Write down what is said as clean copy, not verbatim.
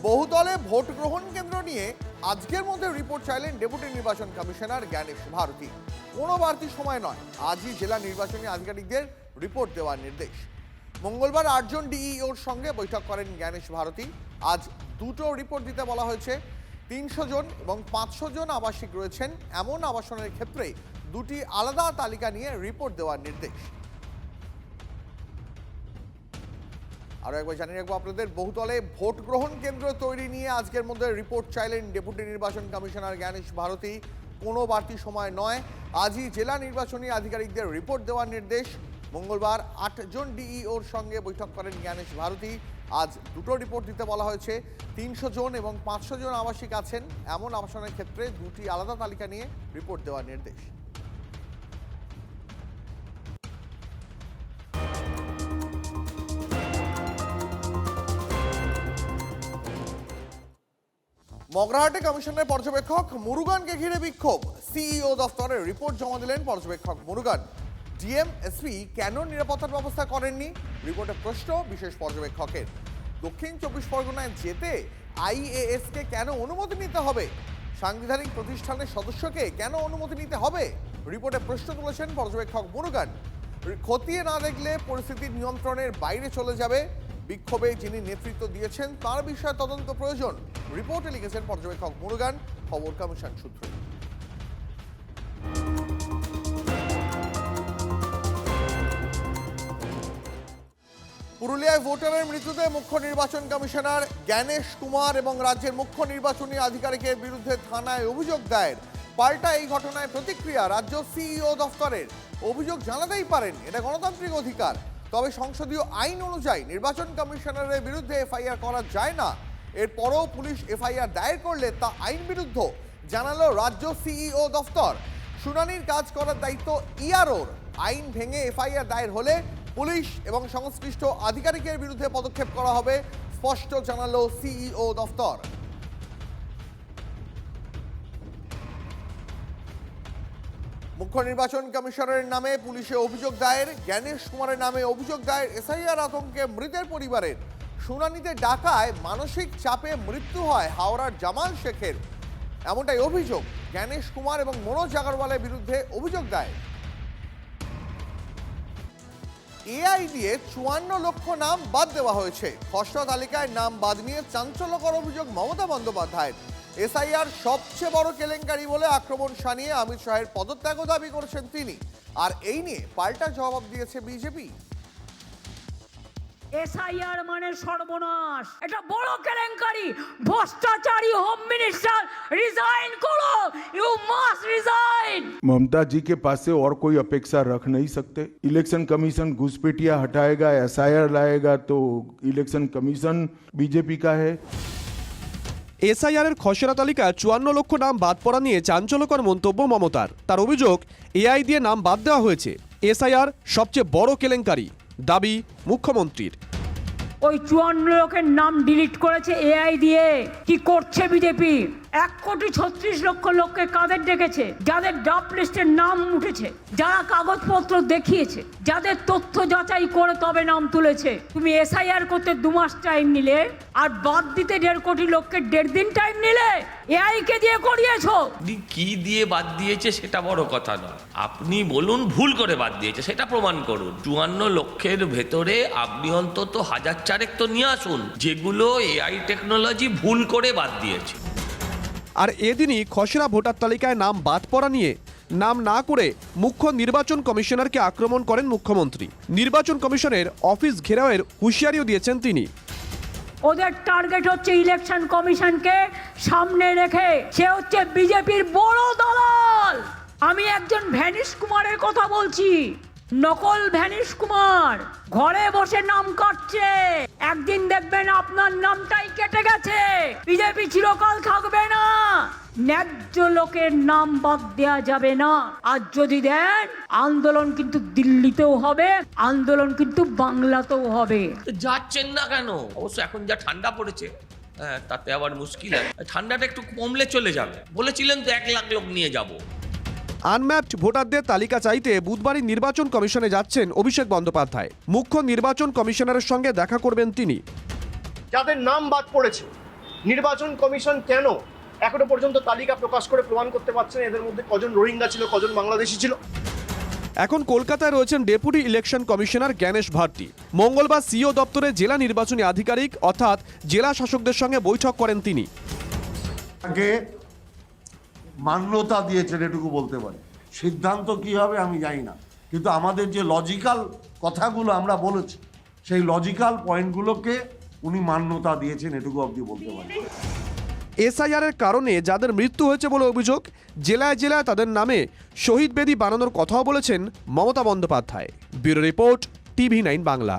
বহুতলে vote গ্রহণ কেন্দ্র নিয়ে আজকের মধ্যে রিপোর্ট চাইলেন ডেপুটি নির্বাচন কমিশনার জ্ঞানেশ ভারতী। কোনো বাড়তি সময় নয়, আজই জেলা নির্বাচনী আধিকারিকদের রিপোর্ট দেওয়ার নির্দেশ। মঙ্গলবার 8 জন ডিইওর সঙ্গে বৈঠক করেন জ্ঞানেশ ভারতী। আজ দুটো রিপোর্ট দিতে বলা হয়েছে। 300 জন এবং 500 জন আবাসিক রয়েছেন এমন আবাসনের ক্ষেত্রে দুটি আলাদা তালিকা নিয়ে রিপোর্ট দেওয়ার নির্দেশ। আরও একবার জানিয়ে রাখবো আপনাদের, বহুতলে ভোট গ্রহণ কেন্দ্র তৈরি নিয়ে আজকের মধ্যে রিপোর্ট চাইলেন ডেপুটি নির্বাচন কমিশনার জ্ঞানেশ ভারতী। কোনো বাড়তি সময় নয়, আজই জেলা নির্বাচনী আধিকারিকদের রিপোর্ট দেওয়ার নির্দেশ। মঙ্গলবার 8 জন ডিইওর সঙ্গে বৈঠক করেন জ্ঞানেশ ভারতী। আজ দুটো রিপোর্ট দিতে বলা হয়েছে। 300 জন এবং 500 জন আবাসিক আছেন এমন আবাসনের ক্ষেত্রে দুটি আলাদা তালিকা নিয়ে রিপোর্ট দেওয়ার নির্দেশ। মগরাহাটে কমিশনের পর্যবেক্ষক মুরুগানকে ঘিরে বিক্ষোভ। সিইও দফতরে রিপোর্ট জমা দিলেন পর্যবেক্ষক মুরুগান। ডিএম এসপি কেন নিরাপত্তার ব্যবস্থা করেননি, রিপোর্টে প্রশ্ন বিশেষ পর্যবেক্ষকের। দক্ষিণ 24 পরগনায় যেতে আইএএসকে কেন অনুমতি নিতে হবে, সাংবিধানিক প্রতিষ্ঠানের সদস্যকে কেন অনুমতি নিতে হবে, রিপোর্টে প্রশ্ন তুলেছেন পর্যবেক্ষক মুরুগান। খতিয়ে না দেখলে পরিস্থিতি নিয়ন্ত্রণের বাইরে চলে যাবে। বিক্ষোভে যিনি নেতৃত্ব দিয়েছেন তার বিষয়ে তদন্ত প্রয়োজন, রিপোর্টে লিখেছেন পর্যবেক্ষক মুরুগান। খবর কমিশন সূত্র। পুরুলিয়ায় ভোটারের মৃত্যুতে মুখ্য নির্বাচন কমিশনার জ্ঞানেশ কুমার এবং রাজ্যের মুখ্য নির্বাচনী আধিকারিকের বিরুদ্ধে থানায় অভিযোগ দায়ের। পাল্টা এই ঘটনায় প্রতিক্রিয়া রাজ্য সিইও দফতরের। অভিযোগ জানাতেই পারেন, এটা গণতান্ত্রিক অধিকার। তবে সংসদীয় আইন অনুযায়ী নির্বাচন কমিশনারের বিরুদ্ধে এফআইআর করা যায় না। এরপরও পুলিশ এফআইআর দায়ের করলে তা আইন বিরুদ্ধ, জানালো রাজ্য সিইও দফতর। শুনানির কাজ করার দায়িত্ব ইআরওর। আইন ভেঙে এফআইআর দায়ের হলে পুলিশ এবং সংশ্লিষ্ট আধিকারিকের বিরুদ্ধে পদক্ষেপ করা হবে, স্পষ্ট জানালো সিইও দফতর। মুখ্য নির্বাচন কমিশনারের নামে পুলিশে অভিযোগ দায়ের, জ্ঞানেশ কুমারের নামে অভিযোগ দায়ের এসআইআর আতঙ্কে মৃতের পরিবারের। শুনানিতে ডাকায় মানসিক চাপে মৃত্যু হয় হাওড়ার জামাল শেখের, এমনটাই অভিযোগ। জ্ঞানেশ কুমার এবং মনোজ আগরওয়ালের বিরুদ্ধে অভিযোগ দায়ের। এআই দিয়ে 54 লক্ষ নাম বাদ দেওয়া হয়েছে। খসড়া তালিকায় নাম বাদ নিয়ে চাঞ্চল্যকর অভিযোগ মমতা বন্দ্যোপাধ্যায়ের। এসআইআর সবচেয়ে বড় কেলেঙ্কারি বলে আক্রমণ শানিয়ে অমিত শাহের পদত্যাগও দাবি করেছেন তিনি। আর এই নিয়ে পাল্টা জবাব দিয়েছে বিজেপি। এসআইআর মানে সর্বনাশ, এটা বড় কেলেঙ্কারি। ভ্রষ্টাচারী হোম মিনিস্টার, রিজাইন করো, ইউ মাস্ট রিজাইন। ममता जी के पास से और कोई अपेक्षा रख नहीं सकते। इलेक्शन कमीशन घुसपैठिया हटाएगा, एसआईआर लाएगा तो इलेक्शन कमीशन बीजेपी का है। এসআইআর এর খসড়া তালিকায় 54 লক্ষ নাম বাদ পড়া নিয়ে চাঞ্চল্যকর মন্তব্য মমতার। তার অভিযোগ, এআই দিয়ে নাম বাদ দেওয়া হয়েছে। এসআইআর সবচেয়ে বড় কেলেঙ্কারি, দাবি মুখ্যমন্ত্রীর। ওই 54 লোকের নাম ডিলিট করেছে এআই দিয়ে। কি করছে বিজেপি? 1,36,00,000 লোককে কাদের ডেকেছে? যাদের ড্রাফট লিস্টের নাম উঠেছে, যারা কাগজপত্র দেখিয়েছে, যাদের তথ্য যাচাই করে তবে নাম তুলেছে। তুমি এসআইআর করতে 2 মাস টাইম নিলে, আর বাদ দিতে 1.5 কোটি লোককে 1.5 দিন টাইম নিলে। এআই কে দিয়ে করিয়েছো। কি দিয়ে বাদ দিয়েছে সেটা বড় কথা নয়, আপনি বলুন ভুল করে বাদ দিয়েছে সেটা প্রমাণ করুন। 54 লক্ষের ভেতরে আপনি অন্তত 1000 তো নিয়ে আসুন যেগুলো এআই টেকনোলজি ভুল করে বাদ দিয়েছে। আর এদিনই খসড়া ভোটার তালিকায় নাম বাদ পড়া নিয়ে নাম না করে মুখ্য নির্বাচন কমিশনারকে আক্রমণ করেন মুখ্যমন্ত্রী। নির্বাচন কমিশনের অফিস ঘেরাওয়ের হুঁশিয়ারিও দিয়েছেন তিনি। ওদের টার্গেট হচ্ছে ইলেকশন কমিশনকে সামনে রেখে। সে হচ্ছে বিজেপির বড় দালাল। আমি একজন ভ্যানিশ কুমারের কথা বলছি, নকল ভ্যানিশ কুমার। ঘরে বসে নাম কাটছে, একদিন দেখবেন আপনার নামটাই কেটে গেছে। বিজেপি চিরকাল থাকবে না। ন্যায্য লোকের নাম বাদ দেওয়া যাবে না। আর যদি দেন, আন্দোলন কিন্তু দিল্লিতেও হবে, আন্দোলন কিন্তু বাংলাতেও হবে। যাচ্ছেন না কেন? অবশ্য এখন যা ঠান্ডা পড়েছে, তাতে আবার মুশকিল। ঠান্ডাটা একটু কমলে চলে যাবে। বলেছিলেন তো 1 লাখ লোক নিয়ে যাব। আনম্যাপড ভোটারদের তালিকা চাইতে বুধবারই নির্বাচন কমিশনে যাচ্ছেন অভিষেক বন্দ্যোপাধ্যায়। মুখ্য নির্বাচন কমিশনারের সঙ্গে দেখা করবেন তিনি। যাদের নাম বাদ পড়েছে, নির্বাচন কমিশন কেন এখনো পর্যন্ত তালিকা প্রকাশ করে প্রমাণ করতে পারছেন এদের মধ্যে কজন রোহিঙ্গা ছিল, কজন বাংলাদেশি ছিল? এখন কলকাতায় রয়েছেন deputy election commissioner Gyanesh Bharati. মঙ্গলবার সিও দপ্তরে জেলা নির্বাচনী আধিকারিক অর্থাৎ জেলা শাসকদের সঙ্গে বৈঠক করেন তিনি। আগে মান্যতা দিয়েছেন এটুকু বলতে পারি, সিদ্ধান্ত কি হবে আমি জানি না, কিন্তু আমাদের যে লজিক্যাল কথাগুলো আমরা বলেছি সেই লজিক্যাল পয়েন্টগুলোকে উনি মান্যতা দিয়েছেন এটুকু অবধি বলতে পারি। এসআইআরের কারণে যাদের মৃত্যু হয়েছে বলে অভিযোগ, জেলায় জেলায় তাদের নামে শহীদ বেদি বানানোর কথাও বলেছেন Mamata Bandyopadhyay. Bureau report, TV9 Bangla.